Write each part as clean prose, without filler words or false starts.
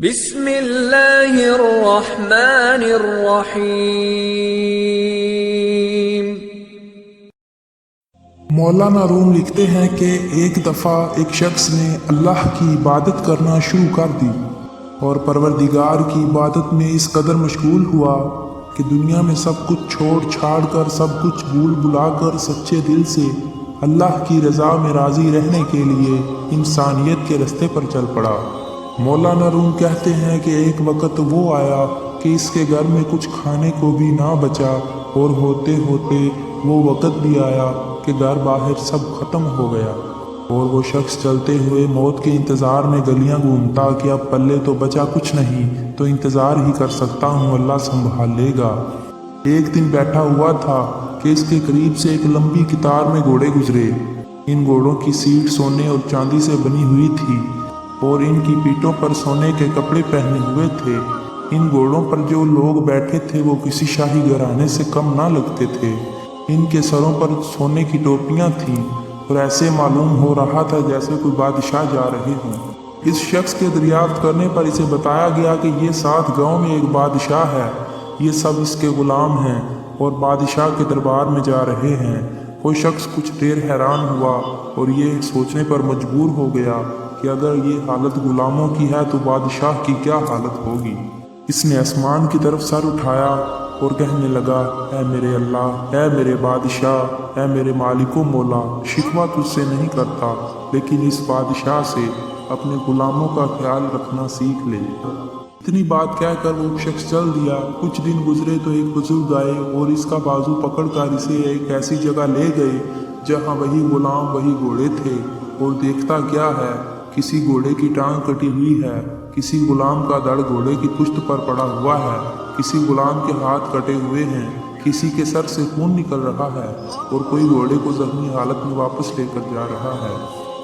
بسم اللہ الرحمن الرحیم۔ مولانا روم لکھتے ہیں کہ ایک دفعہ ایک شخص نے اللہ کی عبادت کرنا شروع کر دی اور پروردگار کی عبادت میں اس قدر مشغول ہوا کہ دنیا میں سب کچھ چھوڑ چھاڑ کر سب کچھ بھول بھلا کر سچے دل سے اللہ کی رضا میں راضی رہنے کے لیے انسانیت کے رستے پر چل پڑا۔ مولانا روم کہتے ہیں کہ ایک وقت وہ آیا کہ اس کے گھر میں کچھ کھانے کو بھی نہ بچا اور ہوتے ہوتے وہ وقت بھی آیا کہ گھر باہر سب ختم ہو گیا اور وہ شخص چلتے ہوئے موت کے انتظار میں گلیاں گھومتا کہ اب پلے تو بچا کچھ نہیں تو انتظار ہی کر سکتا ہوں، اللہ سنبھال لے گا۔ ایک دن بیٹھا ہوا تھا کہ اس کے قریب سے ایک لمبی قطار میں گھوڑے گزرے۔ ان گھوڑوں کی سیٹ سونے اور چاندی سے بنی ہوئی تھی اور ان کی پیٹھوں پر سونے کے کپڑے پہنے ہوئے تھے۔ ان گھوڑوں پر جو لوگ بیٹھے تھے وہ کسی شاہی گھرانے سے کم نہ لگتے تھے۔ ان کے سروں پر سونے کی ٹوپیاں تھیں اور ایسے معلوم ہو رہا تھا جیسے کوئی بادشاہ جا رہے ہوں۔ اس شخص کے دریافت کرنے پر اسے بتایا گیا کہ یہ 7 گاؤں میں ایک بادشاہ ہے، یہ سب اس کے غلام ہیں اور بادشاہ کے دربار میں جا رہے ہیں۔ وہ شخص کچھ دیر حیران ہوا اور یہ سوچنے پر مجبور ہو گیا کہ اگر یہ حالت غلاموں کی ہے تو بادشاہ کی کیا حالت ہوگی۔ اس نے آسمان کی طرف سر اٹھایا اور کہنے لگا، اے میرے اللہ، اے میرے بادشاہ، اے میرے مالک و مولا، شکوہ تجھ سے نہیں کرتا لیکن اس بادشاہ سے اپنے غلاموں کا خیال رکھنا سیکھ لے۔ اتنی بات کہہ کر وہ شخص چل دیا۔ کچھ دن گزرے تو ایک بزرگ آئے اور اس کا بازو پکڑ کر اسے ایک ایسی جگہ لے گئے جہاں وہی غلام وہی گھوڑے تھے، اور دیکھتا کیا ہے، کسی گھوڑے کی ٹانگ کٹی ہوئی ہے، کسی غلام کا دڑ گھوڑے کی پشت پر پڑا ہوا ہے، کسی غلام کے ہاتھ کٹے ہوئے ہیں، کسی کے سر سے خون نکل رہا ہے اور کوئی گھوڑے کو زخمی حالت میں واپس لے کر جا رہا ہے۔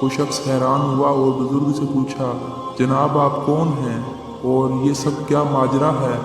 وہ شخص حیران ہوا اور بزرگ سے پوچھا، جناب آپ کون ہیں اور یہ سب کیا ماجرا ہے؟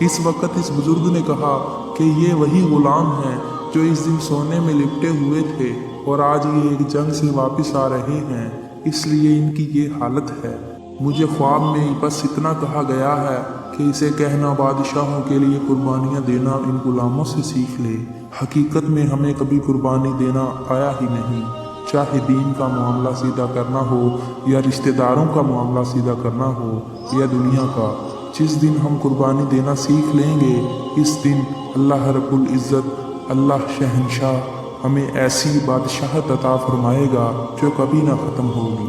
اس وقت اس بزرگ نے کہا کہ یہ وہی غلام ہیں جو اس دن سونے میں لپٹے ہوئے تھے اور آج یہ ایک جنگ سے واپس آ رہے ہیں، اس لیے ان کی یہ حالت ہے۔ مجھے خواب میں بس اتنا کہا گیا ہے کہ اسے کہنا بادشاہوں کے لیے قربانیاں دینا ان غلاموں سے سیکھ لے۔ حقیقت میں ہمیں کبھی قربانی دینا آیا ہی نہیں، چاہے دین کا معاملہ سیدھا کرنا ہو یا رشتہ داروں کا معاملہ سیدھا کرنا ہو یا دنیا کا۔ جس دن ہم قربانی دینا سیکھ لیں گے اس دن اللہ رب العزت، اللہ شہنشاہ ہمیں ایسی بادشاہت عطا فرمائے گا جو کبھی نہ ختم ہوگی۔